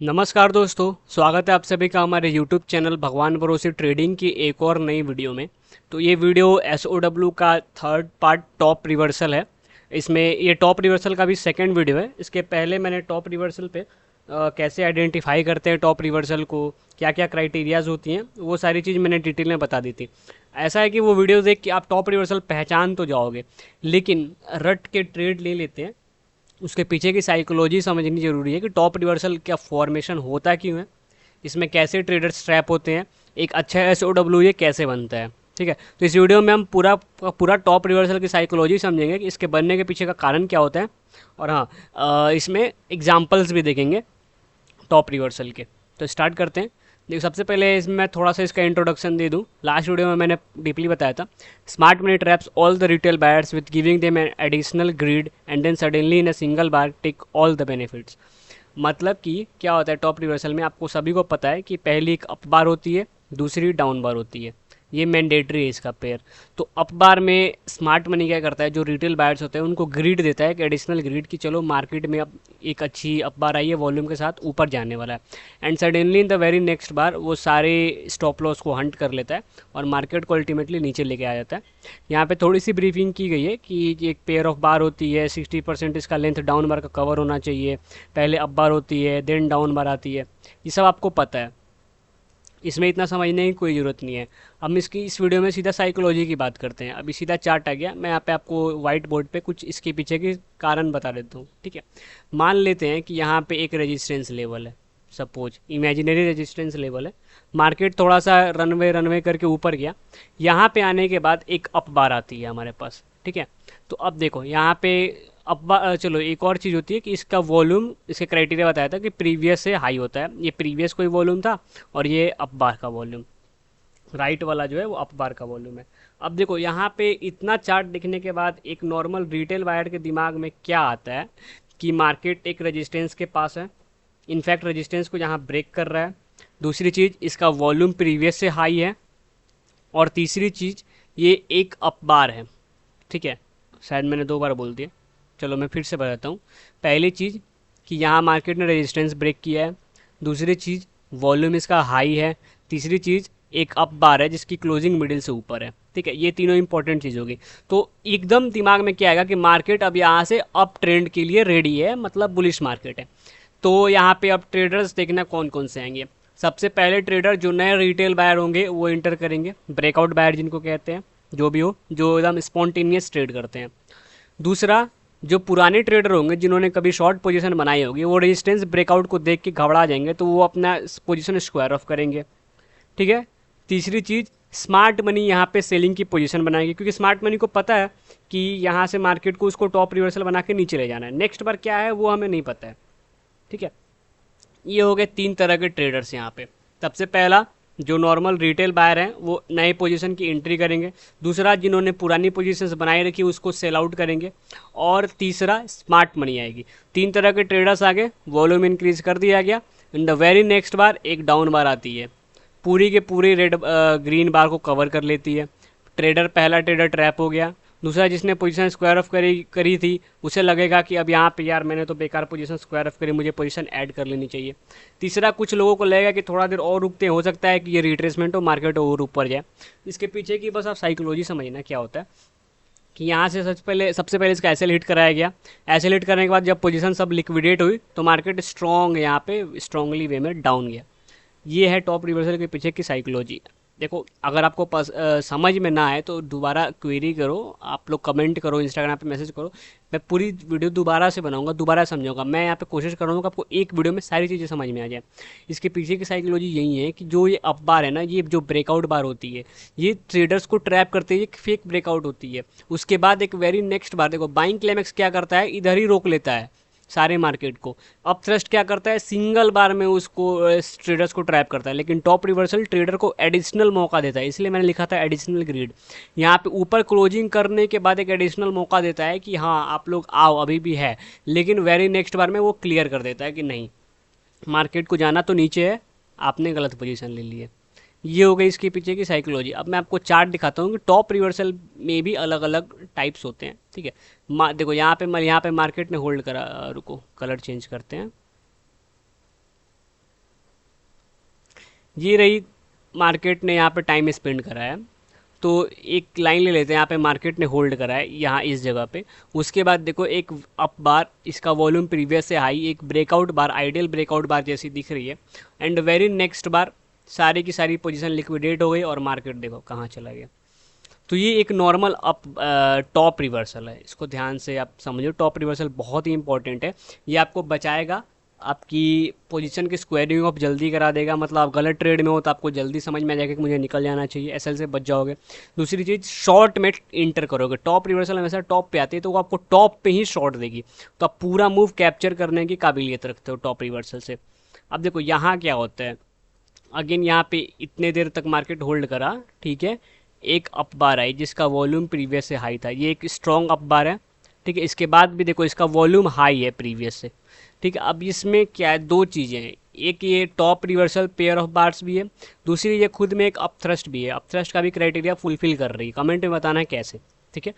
नमस्कार दोस्तों, स्वागत है आप सभी का हमारे YouTube चैनल भगवान भरोसे ट्रेडिंग की एक और नई वीडियो में। तो ये वीडियो SOW का थर्ड पार्ट टॉप रिवर्सल है। इसमें ये टॉप रिवर्सल का भी सेकंड वीडियो है। इसके पहले मैंने टॉप रिवर्सल पे कैसे आइडेंटिफाई करते हैं टॉप रिवर्सल को, क्या क्या क्राइटेरियाज होती हैं, वो सारी चीज़ मैंने डिटेल में बता दी थी। ऐसा है कि वो वीडियो देख के आप टॉप रिवर्सल पहचान तो जाओगे, लेकिन रट के ट्रेड ले लेते हैं, उसके पीछे की साइकोलॉजी समझनी जरूरी है कि टॉप रिवर्सल क्या फॉर्मेशन होता क्यों है, इसमें कैसे ट्रेडर्स ट्रैप होते हैं, एक अच्छा SOW ये कैसे बनता है। ठीक है, तो इस वीडियो में हम पूरा टॉप रिवर्सल की साइकोलॉजी समझेंगे कि इसके बनने के पीछे का कारण क्या होता है। और हाँ, इसमें एग्जाम्पल्स भी देखेंगे टॉप रिवर्सल के। तो स्टार्ट करते हैं। देखो, सबसे पहले इसमें मैं थोड़ा सा इसका इंट्रोडक्शन दे दूं। लास्ट वीडियो में मैंने डीपली बताया था, smart money traps all the retail buyers with giving them an additional greed and then suddenly in a single bar take all the benefits. मतलब कि क्या होता है टॉप रिवर्सल में, आपको सभी को पता है कि पहली एक अप बार होती है, दूसरी डाउन बार होती है। ये मैंडेटरी है इसका पेयर। तो अप बार में स्मार्ट मनी क्या करता है, जो रिटेल बायर्स होते हैं उनको ग्रीड देता है, एक एडिशनल ग्रीड कि चलो मार्केट में अब एक अच्छी अप बार आई है, वॉल्यूम के साथ ऊपर जाने वाला है। And suddenly in the very next बार वो सारे स्टॉप लॉस को हंट कर लेता है और मार्केट को अल्टीमेटली नीचे लेके आ जाता है। यहाँ पे थोड़ी सी ब्रीफिंग की गई है कि एक पेयर ऑफ बार होती है, 60% इसका लेंथ डाउन बार का कवर होना चाहिए, पहले अप बार होती है देन डाउन बार आती है। ये सब आपको पता है, इसमें इतना समझने की कोई ज़रूरत नहीं है। हम इस वीडियो में सीधा साइकोलॉजी की बात करते हैं। अभी सीधा चार्ट आ गया, मैं यहाँ पे आपको वाइट बोर्ड पे कुछ इसके पीछे के कारण बता देता हूँ। ठीक है, मान लेते हैं कि यहाँ पे एक रेजिस्टेंस लेवल है, सपोज इमेजिनरी रेजिस्टेंस लेवल है। मार्केट थोड़ा सा रनवे रनवे करके ऊपर गया, यहाँ पे आने के बाद एक अप बार आती है हमारे पास। ठीक है, तो अब देखो यहाँ पे चलो एक और चीज़ होती है कि इसका वॉल्यूम, इसके क्राइटेरिया बताया था कि प्रीवियस से हाई होता है। ये प्रीवियस कोई वॉल्यूम था और ये अप बार का वॉल्यूम, राइट वाला जो है वो अप बार का वॉल्यूम है। अब देखो यहाँ पे इतना चार्ट देखने के बाद एक नॉर्मल रिटेल बायर के दिमाग में क्या आता है कि मार्केट एक रेजिस्टेंस के पास है, इनफैक्ट रेजिस्टेंस को यहाँ ब्रेक कर रहा है। दूसरी चीज़, इसका वॉल्यूम प्रीवियस से हाई है। और तीसरी चीज़, ये एक अप बार है। ठीक है, शायद मैंने 2 बार बोल दिया, चलो मैं फिर से बताता हूँ। पहली चीज़ कि यहाँ मार्केट ने रेजिस्टेंस ब्रेक किया है। दूसरी चीज़, वॉल्यूम इसका हाई है। तीसरी चीज़, एक अप बार है जिसकी क्लोजिंग मिडिल से ऊपर है। ठीक है, ये तीनों इंपॉर्टेंट चीज़ होगी। तो एकदम दिमाग में क्या आएगा कि मार्केट अब यहाँ से अप ट्रेंड के लिए रेडी है, मतलब बुलिश मार्केट है। तो यहाँ पे अब ट्रेडर्स देखना कौन कौन से आएंगे। सबसे पहले ट्रेडर जो नए रिटेल बायर होंगे वो इंटर करेंगे, ब्रेकआउट बायर जिनको कहते हैं, जो भी हो, जो एकदम स्पॉन्टेनियस ट्रेड करते हैं। दूसरा, जो पुराने ट्रेडर होंगे जिन्होंने कभी शॉर्ट पोजीशन बनाई होगी, वो रेजिस्टेंस ब्रेकआउट को देख के घबरा जाएंगे, तो वो अपना पोजीशन स्क्वायर ऑफ करेंगे। ठीक है, तीसरी चीज़, स्मार्ट मनी यहाँ पे सेलिंग की पोजीशन बनाएगी, क्योंकि स्मार्ट मनी को पता है कि यहाँ से मार्केट को उसको टॉप रिवर्सल बना के नीचे ले जाना है। नेक्स्ट बार क्या है वो हमें नहीं पता है। ठीक है, ये हो गए 3 तरह के ट्रेडर्स यहाँ पे। सबसे पहला, जो नॉर्मल रिटेल बायर हैं वो नए पोजीशन की एंट्री करेंगे। दूसरा, जिन्होंने पुरानी पोजीशंस बनाए रखी उसको सेल आउट करेंगे। और तीसरा, स्मार्ट मनी आएगी। 3 तरह के ट्रेडर्स आगे, वॉल्यूम इंक्रीज कर दिया गया। इन द वेरी नेक्स्ट बार एक डाउन बार आती है, पूरी के पूरी रेड ग्रीन बार को कवर कर लेती है। पहला ट्रेडर ट्रैप हो गया। दूसरा, जिसने पोजीशन स्क्वायर ऑफ करी थी, उसे लगेगा कि अब यहाँ पे यार मैंने तो बेकार पोजीशन स्क्वायर ऑफ करी, मुझे पोजीशन ऐड कर लेनी चाहिए। तीसरा, कुछ लोगों को लगेगा कि थोड़ा देर और रुकते हैं, हो सकता है कि ये रिट्रेसमेंट हो, मार्केट और ऊपर जाए। इसके पीछे की बस आप साइकोलॉजी समझना क्या होता है कि यहाँ से सबसे पहले इसका एसएल हिट कराया गया। एसएल हिट करने के बाद जब पोजीशन सब लिक्विडेट हुई तो मार्केट स्ट्रॉन्ग यहाँ पे स्ट्रांगली वे में डाउन गया। ये है टॉप रिवर्सल के पीछे की साइकोलॉजी। देखो, अगर आपको समझ में ना आए तो दोबारा क्वेरी करो, आप लोग कमेंट करो, इंस्टाग्राम पे मैसेज करो, मैं पूरी वीडियो दोबारा से बनाऊंगा, दोबारा समझाऊंगा। मैं यहाँ पे कोशिश कर रहा हूँ कि आपको एक वीडियो में सारी चीज़ें समझ में आ जाए। इसके पीछे की साइकोलॉजी यही है कि जो ये अप बार है ना, ये जो ब्रेकआउट बार होती है, ये ट्रेडर्स को ट्रैप करते हैं, एक फेक ब्रेकआउट होती है। उसके बाद एक वेरी नेक्स्ट बार देखो, बाइंग क्लाइमेक्स क्या करता है, इधर ही रोक लेता है सारे मार्केट को। अब थ्रस्ट क्या करता है, सिंगल बार में उसको ट्रेडर्स को ट्रैप करता है। लेकिन टॉप रिवर्सल ट्रेडर को एडिशनल मौका देता है, इसलिए मैंने लिखा था एडिशनल ग्रीड। यहाँ पे ऊपर क्लोजिंग करने के बाद एक एडिशनल मौका देता है कि हाँ आप लोग आओ, अभी भी है। लेकिन वेरी नेक्स्ट बार में वो क्लियर कर देता है कि नहीं, मार्केट को जाना तो नीचे है, आपने गलत पोजीशन ले ली है। ये हो गई इसके पीछे की साइकोलॉजी। अब मैं आपको चार्ट दिखाता हूँ कि टॉप रिवर्सल में भी अलग अलग टाइप्स होते हैं। ठीक है, देखो यहाँ पे मार्केट ने होल्ड करा, रुको कलर चेंज करते हैं। ये रही मार्केट ने यहाँ पे टाइम स्पेंड करा है। तो एक लाइन ले लेते हैं, यहाँ पे मार्केट ने होल्ड करा है यहाँ इस जगह पे। उसके बाद देखो एक अप बार, इसका वॉल्यूम प्रीवियस से हाई, एक ब्रेकआउट बार, आइडियल ब्रेकआउट बार जैसी दिख रही है, एंड वेरी नेक्स्ट बार सारी की सारी पोजीशन लिक्विडेट हो गई और मार्केट देखो कहाँ चला गया। तो ये एक नॉर्मल अप टॉप रिवर्सल है, इसको ध्यान से आप समझो। टॉप रिवर्सल बहुत ही इंपॉर्टेंट है, ये आपको बचाएगा, आपकी पोजीशन की स्क्वायरिंग ऑफ जल्दी करा देगा। मतलब आप गलत ट्रेड में हो तो आपको जल्दी समझ में आ जाएगा कि मुझे निकल जाना चाहिए, एसएल से बच जाओगे। दूसरी चीज़, शॉर्ट में इंटर करोगे। टॉप रिवर्सल हमेशा टॉप पे आती है, तो वो आपको टॉप पे ही शॉर्ट देगी, तो आप पूरा मूव कैप्चर करने की काबिलियत रखते हो टॉप रिवर्सल से। अब देखो यहाँ क्या होता है, अगेन यहाँ पे इतने देर तक मार्केट होल्ड करा, ठीक है, एक अप बार आई जिसका वॉल्यूम प्रीवियस से हाई था, ये एक स्ट्रॉन्ग अप बार है, ठीक है। इसके बाद भी देखो इसका वॉल्यूम हाई है प्रीवियस से, ठीक है। अब इसमें क्या है, दो चीज़ें हैं, एक ये top reversal pair of bars भी है, दूसरी ये खुद में एक अप थ्रस्ट भी है। अप थ्रस्ट का भी क्राइटेरिया फुलफिल कर रही है, कमेंट में बताना है कैसे, ठीक है।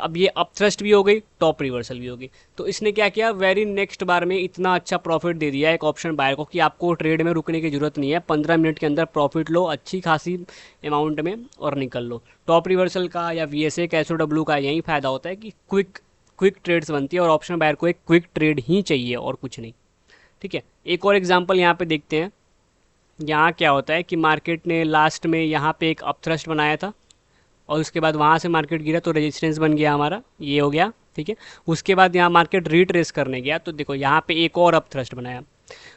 अब ये अप थ्रस्ट भी हो गई, टॉप रिवर्सल भी हो गई, तो इसने क्या किया, वेरी नेक्स्ट बार में इतना अच्छा प्रॉफिट दे दिया एक ऑप्शन बायर को कि आपको ट्रेड में रुकने की जरूरत नहीं है। 15 मिनट के अंदर प्रॉफिट लो अच्छी खासी अमाउंट में और निकल लो। टॉप रिवर्सल का या वीएसए का, एसओडब्ल्यू का यही फायदा होता है कि क्विक ट्रेड्स बनती है, और ऑप्शन बायर को एक क्विक ट्रेड ही चाहिए और कुछ नहीं, ठीक है। एक और एग्जांपल यहाँ पे देखते हैं। यहाँ क्या होता है कि मार्केट ने लास्ट में यहाँ पे एक अपथ्रस्ट बनाया था, और उसके बाद वहाँ से मार्केट गिरा तो रेजिस्टेंस बन गया हमारा, ये हो गया, ठीक है। उसके बाद यहाँ मार्केट रिट्रेस करने गया, तो देखो यहाँ पे एक और अपथ्रस्ट बनाया,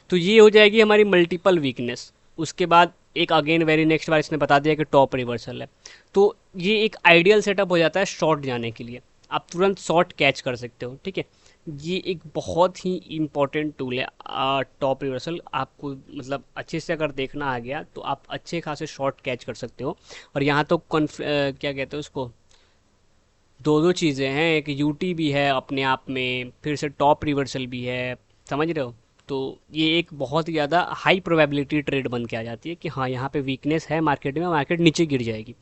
तो ये हो जाएगी हमारी मल्टीपल वीकनेस। उसके बाद एक अगेन वेरी नेक्स्ट बार इसने बता दिया कि टॉप रिवर्सल है, तो ये एक आइडियल सेटअप हो जाता है शॉर्ट जाने के लिए। आप तुरंत शॉर्ट कैच कर सकते हो, ठीक है। ये एक बहुत ही इम्पॉर्टेंट टूल है टॉप रिवर्सल। आपको मतलब अच्छे से अगर देखना आ गया तो आप अच्छे खासे शॉर्ट कैच कर सकते हो। और यहाँ तो क्या कहते हैं उसको, दो दो चीज़ें हैं, एक यूटी भी है अपने आप में, फिर से टॉप रिवर्सल भी है, समझ रहे हो। तो ये एक बहुत ही ज़्यादा हाई प्रोबेबिलिटी ट्रेड बन के आ जाती है कि हाँ यहाँ पे वीकनेस है मार्केट में, मार्केट नीचे गिर जाएगी,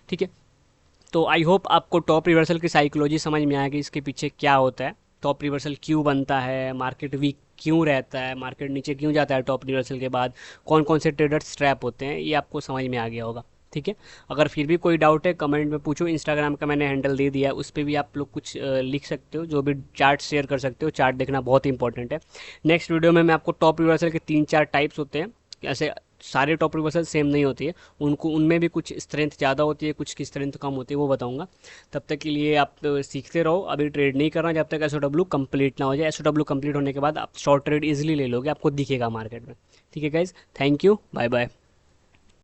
ठीक है। तो आई होप आपको टॉप रिवर्सल की साइकोलॉजी समझ में आएगी, इसके पीछे क्या होता है, टॉप रिवर्सल क्यों बनता है, मार्केट वीक क्यों रहता है, मार्केट नीचे क्यों जाता है टॉप रिवर्सल के बाद, कौन कौन से ट्रेडर्स ट्रैप होते हैं, ये आपको समझ में आ गया होगा, ठीक है। अगर फिर भी कोई डाउट है कमेंट में पूछो, इंस्टाग्राम का मैंने हैंडल दे दिया है, उस पर भी आप लोग कुछ लिख सकते हो, जो भी चार्ट शेयर कर सकते हो। चार्ट देखना बहुत इंपॉर्टेंट है। नेक्स्ट वीडियो में मैं आपको टॉप रिवर्सल के 3-4 टाइप्स होते हैं, ऐसे सारे टॉप रिवर्सल सेम नहीं होती है, उनको उनमें भी कुछ स्ट्रेंथ ज़्यादा होती है, कुछ की स्ट्रेंथ कम होती है, वो बताऊंगा। तब तक के लिए आप सीखते रहो, अभी ट्रेड नहीं करना जब तक एसओडब्ल्यू कंप्लीट ना हो जाए। एसओडब्ल्यू कंप्लीट होने के बाद आप शॉर्ट ट्रेड इजीली ले लोगे, आपको दिखेगा मार्केट में, ठीक है guys. Thank you, bye bye.